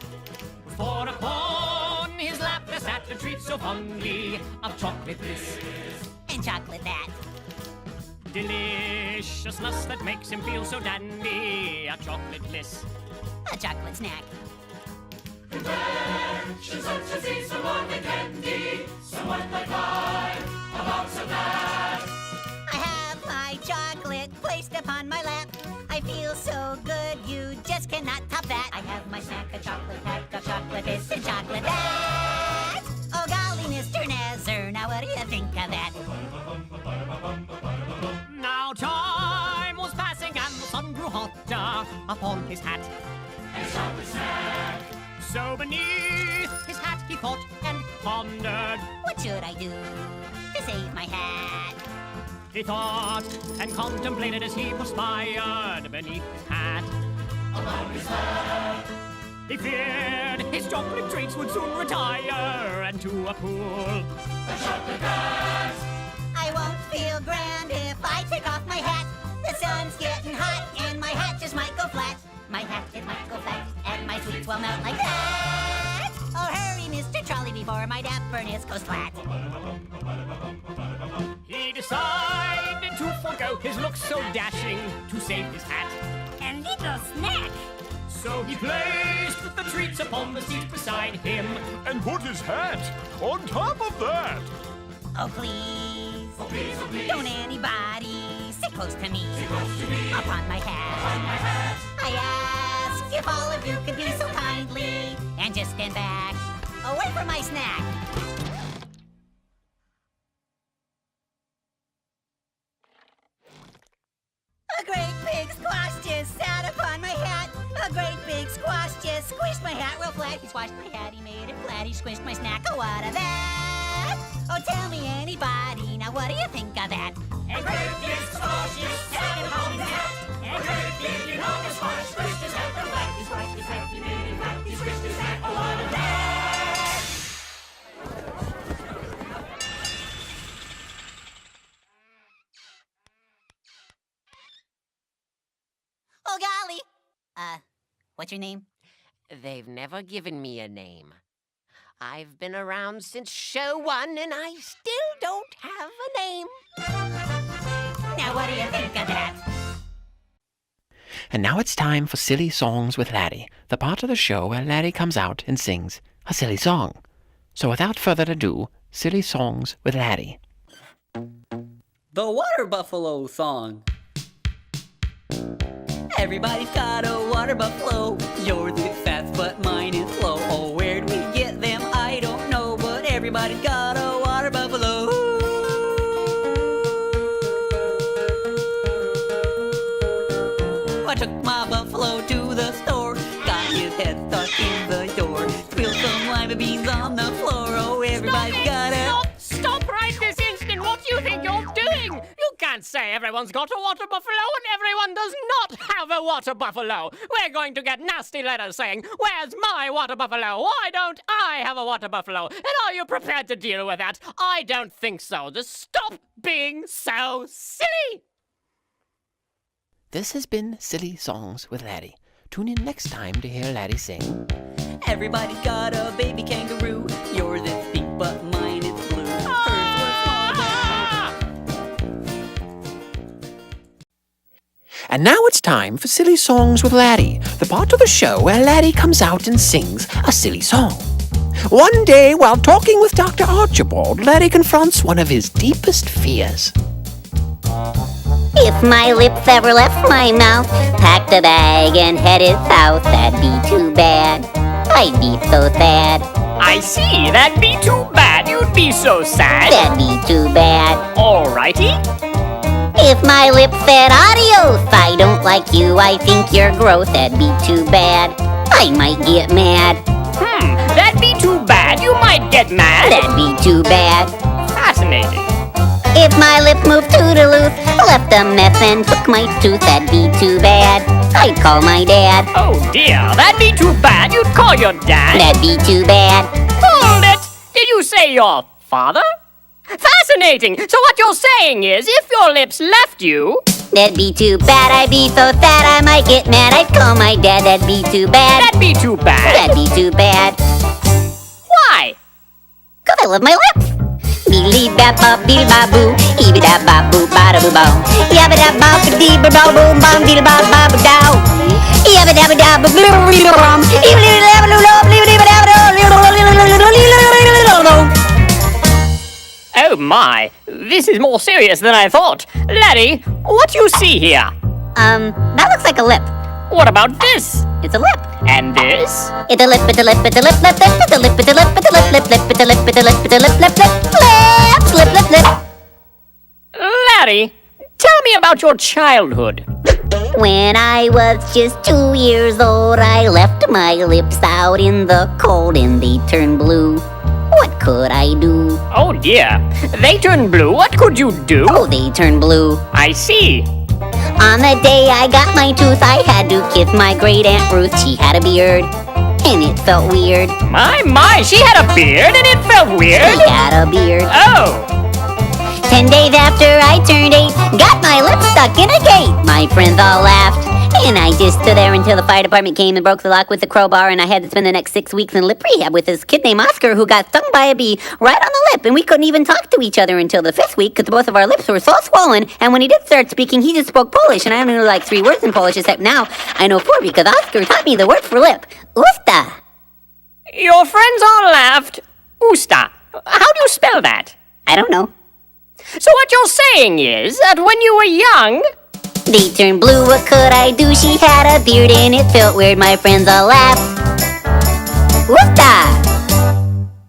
For upon his lap there sat a treat so fondly of chocolate this And chocolate that. Deliciousness that makes him feel so dandy. A chocolate bliss. A chocolate snack. Inventions such as these, someone like candy, someone like pie, a box of that. I have my chocolate placed upon my lap. I feel so good, you just cannot top that. I have my snack, a chocolate pack of chocolate this and chocolate that. Oh golly, Mr. Nazar, now what do you think of that? Now time was passing and the sun grew hotter upon his hat. And chocolate snack. So beneath his hat he thought and pondered. What should I do to save my hat? He thought and contemplated as he perspired beneath his hat. Upon his hat. He feared his chocolate treats would soon retire and to a pool. A chocolate hat. I won't feel grand if I take off my hat. The sun's getting hot and my hat just might go flat. My hat, it might go flat and my sweets will melt like that. Oh, hurry, Mr. Trolley, before my dapperness goes flat. He decided to forgo his looks so dashing to save his hat. And little snack. So he placed the treats upon the seat beside him and put his hat on top of that. Oh, please. Oh, please, oh, please. Don't anybody sit close to me. Sit close to me. Upon my hat. Upon my hat. I ask if all of you could be so kindly and just stand back away from my snack. A great big squash just sat upon my hat. A great big squash just squished my hat real flat. He squashed my hat, he made it flat, he squished my snack. Oh, what of that? Oh, tell me anybody, now what do you think of that? A great big squash just sat upon his hat. A great big enormous squash squished his hat real flat. He squashed his hat, he made it flat, he squished his hat. Oh, what of that? Oh, golly. What's your name? They've never given me a name. I've been around since show 1 and I still don't have a name. Now what do you think of that? And now it's time for Silly Songs with Laddie, the part of the show where Laddie comes out and sings a silly song. So without further ado, Silly Songs with Laddie. The Water Buffalo Song. Everybody's got a water buffalo. Yours is fast, but mine is slow. Oh, where'd we get them? I don't know, but everybody's got a water buffalo. I took my buffalo to the store. Got his head stuck in the door. Spilled some lima beans on the floor. Oh, everybody's got a... Stop right this instant! What do you think you're doing? You can't say everyone's got a water buffalo and everyone does not have a water buffalo. We're going to get nasty letters saying, "Where's my water buffalo? Why don't I have a water buffalo?" And are you prepared to deal with that? I don't think so. Just stop being so silly! This has been Silly Songs with Laddie. Tune in next time to hear Laddie sing. Everybody's got a baby kangaroo. Yours is pink, but mine is blue. And now it's time for Silly Songs with Laddie, the part of the show where Laddie comes out and sings a silly song. One day, while talking with Dr. Archibald, Laddie confronts one of his deepest fears. If my lips ever left my mouth, packed a bag and headed south, that'd be too bad. I'd be so sad. I see, that'd be too bad. You'd be so sad. That'd be too bad. Alrighty. If my lips said adios, I don't like you, I think you're gross, that'd be too bad. I might get mad. That'd be too bad. You might get mad. That'd be too bad. Fascinating. If my lips moved toodaloo, left a mess and took my tooth, that'd be too bad. I'd call my dad. Oh dear, that'd be too bad. You'd call your dad. That'd be too bad. Hold it! Did you say your father? Fascinating! So what you're saying is, if your lips left you... That'd be too bad, I'd be so sad, I might get mad, I'd call my dad, that'd be too bad. That'd be too bad. That'd be too bad. Why? 'Cause I love my lips. Beely bap bop beely bop boo, eeby dap bop boo ba da boo bow. Yabba dap bop dee ba bow boom bum beely bop bop dow. Yabba dabba dab boo boo boo bum. Oh my, this is more serious than I thought. Laddie, what do you see here? That looks like a lip. What about this? It's a lip. And this? It's a lip, it's a lip, it's a lip, lip, lip, it's a lip, it's a lip, it's a lip, lip, lip, it's a lip, it's a lip, it's a lip, lip, lip, lip, lip, lip. Laddie, tell me about your childhood. When I was just 2 years old, I left my lips out in the cold and they turned blue. What could I do? Oh dear, they turned blue. What could you do? Oh, they turned blue. I see. On the day I got my tooth, I had to kiss my great Aunt Ruth. She had a beard, and it felt weird. My, she had a beard and it felt weird? She had a beard. Oh. 10 days after I turned 8, got my lips stuck in a gate. My friends all laughed, and I just stood there until the fire department came and broke the lock with a crowbar, and I had to spend the next 6 weeks in lip rehab with this kid named Oscar who got stung by a bee right on the lip, and we couldn't even talk to each other until the 5th week because both of our lips were so swollen, and when he did start speaking, he just spoke Polish, and I only knew like 3 words in Polish, except now I know 4 because Oscar taught me the word for lip. Usta. Your friends all laughed. Usta. How do you spell that? I don't know. So what you're saying is that when you were young... They turned blue, what could I do? She had a beard and it felt weird, my friends all laughed. Usta!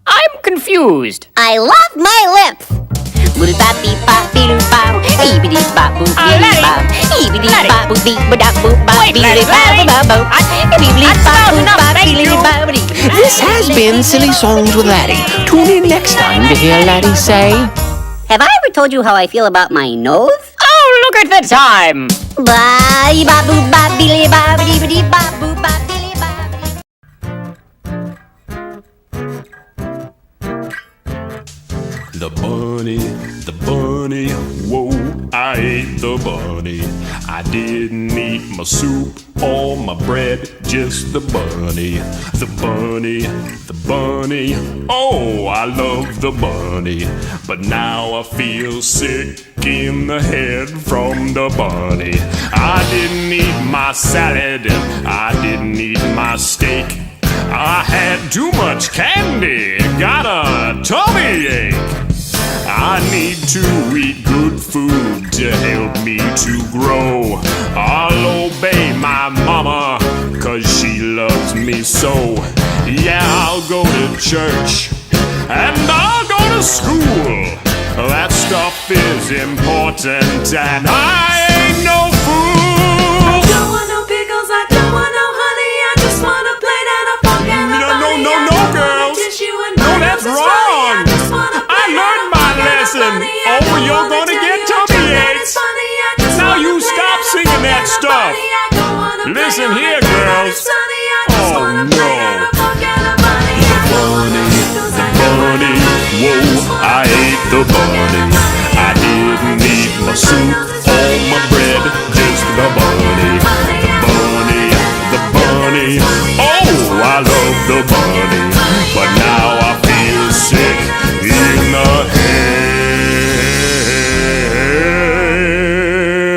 I'm confused. I love my lips! This has been Silly Songs with Laddie. Tune in next time to hear Laddie say... Have I ever told you how I feel about my nose? Oh, look at the time! The bunny, whoa, I ate the bunny. I didn't eat my soup or my bread, just the bunny. The bunny, the bunny, oh, I love the bunny. But now I feel sick in the head from the bunny. I didn't eat my salad, I didn't eat my steak. I had too much candy, got a tummy ache. I need to eat good food to help me to grow. I'll obey my mama, 'cause she loves me so. Yeah, I'll go to church, and I'll go to school. That stuff is important, and I ain't no fool. I don't want no pickles, I don't want no honey, I just want a plate and a fork and a bunny. No, girls. No, that's wrong. I learned my lesson. Oh, you're gonna get tummy aches. Now you stop singing that stuff. Listen here, girls. Oh, no. The bunny, whoa, I ate the bunny. I didn't eat my soup or my bread, just the bunny. The bunny, the bunny, oh, I love the bunny. But now I feel sick in the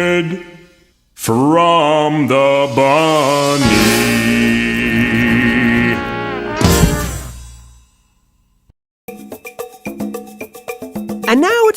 head from the bunny. And now it's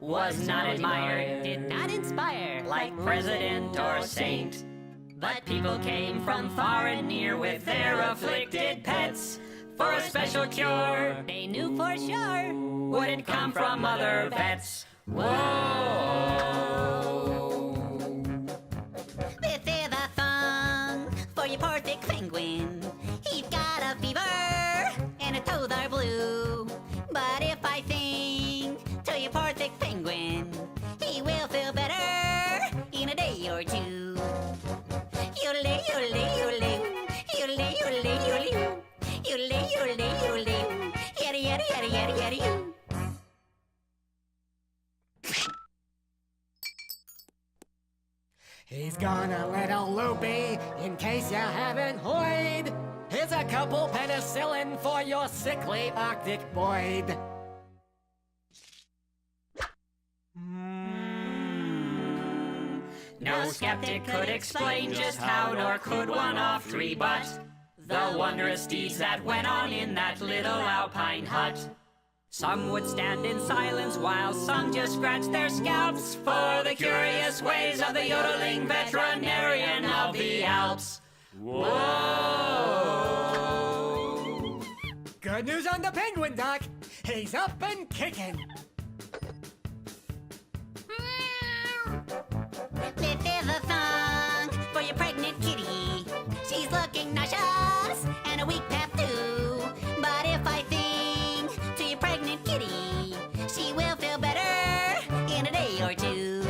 was not admired, did not inspire, like president or saint. But people came from far and near with their afflicted pets for a special cure. They knew for sure Wouldn't come from other vets. Whoa! This is a song for your poor thick penguin. He's got a fever and his toes are blue. But if I sing to your poor thick penguin, he will feel better in a day or two. Yodelay, yodelay, yodelay, yodelay, yodelay, yodelay, yodelay, yodelay, yodelay, yada yada yada yada yada yoo. He's gone a little loopy, in case you haven't heard. Here's a couple penicillin for your sickly Arctic Boyd. No skeptic could explain just how, nor could one of three, but the wondrous deeds that went on in that little alpine hut. Some would stand in silence while some just scratched their scalps for the curious ways of the yodeling veterinarian of the Alps. Whoa! Good news on the penguin, Doc. He's up and kicking. This is a song for your pregnant kitty. She's looking nauseous and a weak pap too. But if I sing to your pregnant kitty, she will feel better in a day or two.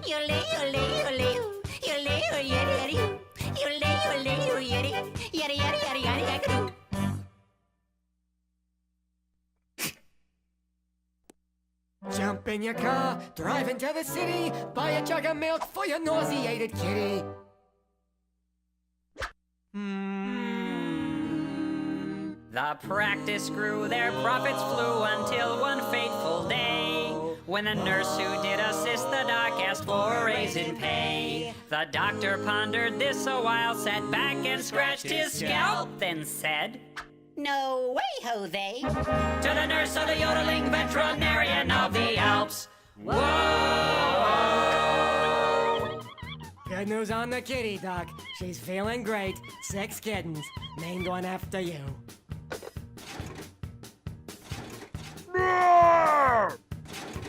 Yodelay, yodelay, yodelay, yodelay, yodelay, yodelay, yodelay, yodelay, yada yada yada yada yada doo. Jump in your car, drive into the city, buy a jug of milk for your nauseated kitty. The practice grew, their profits flew until one fateful day, when the nurse who did assist the doc asked for a raise in pay. The doctor pondered this a while, sat back and scratched his scalp, then said, No way, Jose. to the nurse of the yodeling veterinarian of the Alps. Whoa! Good news on the kitty, Doc. She's feeling great. 6 kittens, named one after you.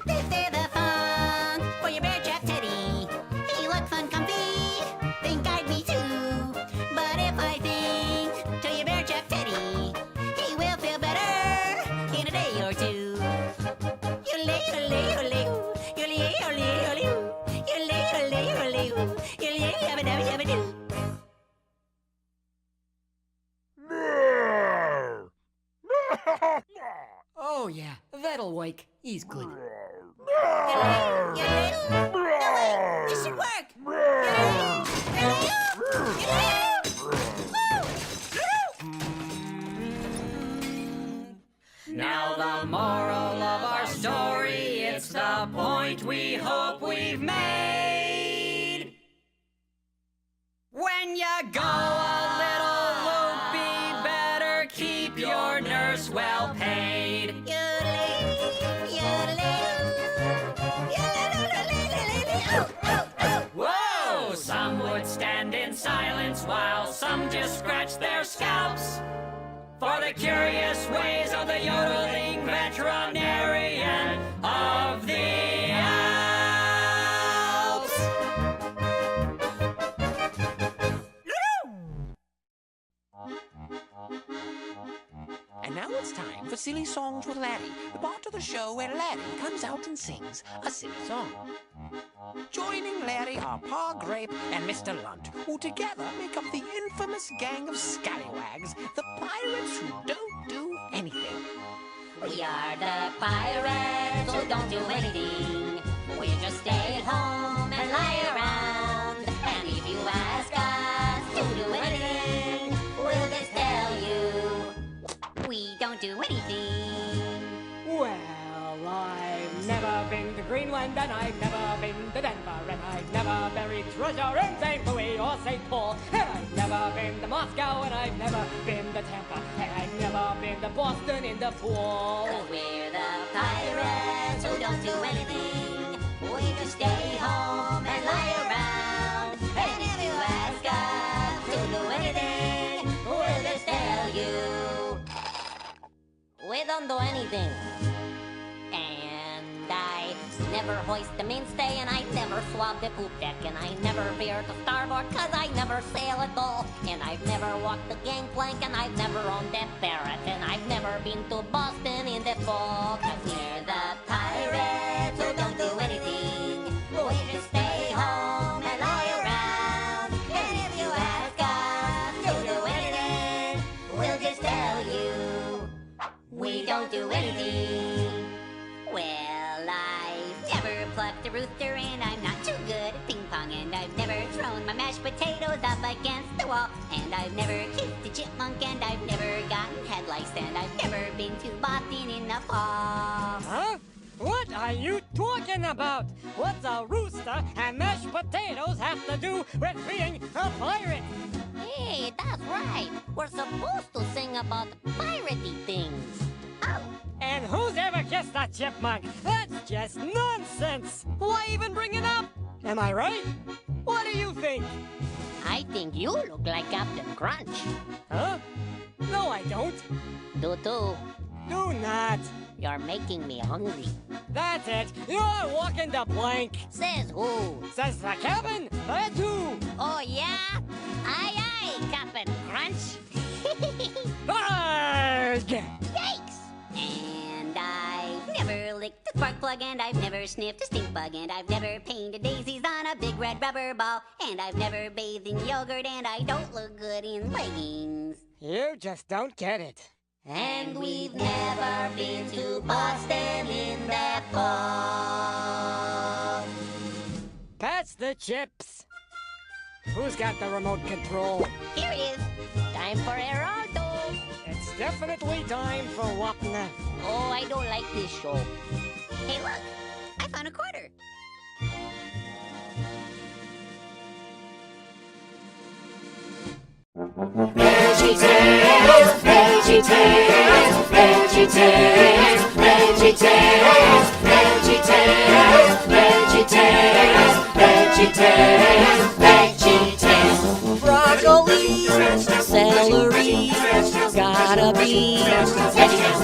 This is a song for your bear trap teddy. He looks uncomfy, think I'd be too. But if I sing to your bear trap teddy, he will feel better in a day or two. Yodelay, yodelay, yodelay, yodelay, yodelay, yodelay, yodelay, yodelay, yodelay, yodelay, yabba dabba yabba doo. Oh yeah, that'll wake. He's good. Yodelay, no way, this should work. Yodelay, Now the moral of our story, it's the point we hope we've made. When you go a little loopy, better keep your nurse well paid. yodelay, yodelay, Whoa! Some would stand in silence while some just scratch their scalps for the curious ways of the yodeling veterinarian of the Alps. And now it's time for Silly Songs with Larry, the part of the show where Larry comes out and sings a silly song. Joining Larry are Pa Grape and Mr. Lunt, who together make up the infamous gang of scallywags, the pirates who don't do anything. We are the pirates who don't do anything. We just stay at home and lie around. And if you ask us to do anything, we'll just tell you we don't do anything. Well, I've never been to Greenland, and I've never been to Denver, and I've never buried treasure in St. Louis or St. Paul, and I've never been to Moscow, and I've never been to Tampa, and I've never been to Boston in the pool. 'cause we're the pirates who don't do anything. don't do anything. And I never hoist the mainstay, and I never swab the poop deck, and I never veer to starboard, cause I never sail at all. And I've never walked the gangplank, and I've never owned that ferret, and I've never been to Boston in the fall, cause we're the pirates who don't do anything. We just stay home and lie around. And if you ask us to do anything, we'll just tell you we don't do anything. Well, I've never plucked a rooster, and I'm not too good at ping pong, and I've never thrown my mashed potatoes up against the wall, and I've never kissed a chipmunk, and I've never gotten head lice, and I've never been to Boston in the fall. Huh? What are you talking about? What's a rooster and mashed potatoes have to do with being a pirate? Hey, that's right. We're supposed to sing about piratey things. Oh. And who's ever kissed a chipmunk? That's just nonsense. Why even bring it up? Am I right? What do you think? I think you look like Captain Crunch. Huh? No, I don't. Do too. Do not. You're making me hungry. That's it. You're walking the plank. Says who? Says the cabin. That too. Oh, yeah? Aye, aye, Captain Crunch. Arrgh! Yikes! And I've never licked a spark plug, and I've never sniffed a stink bug, and I've never painted daisies on a big red rubber ball, and I've never bathed in yogurt, and I don't look good in leggings. You just don't get it. And we've never been to Boston in the fall. Pass the chips. Who's got the remote control? Here it is. Time for Geraldo. It's definitely time for Wapna. Oh, I don't like this show. Hey, look. I found a quarter. VeggieTales, VeggieTales, VeggieTales, VeggieTales, VeggieTales, VeggieTales, VeggieTales, VeggieTales. Broccoli, celery, gotta be veggie.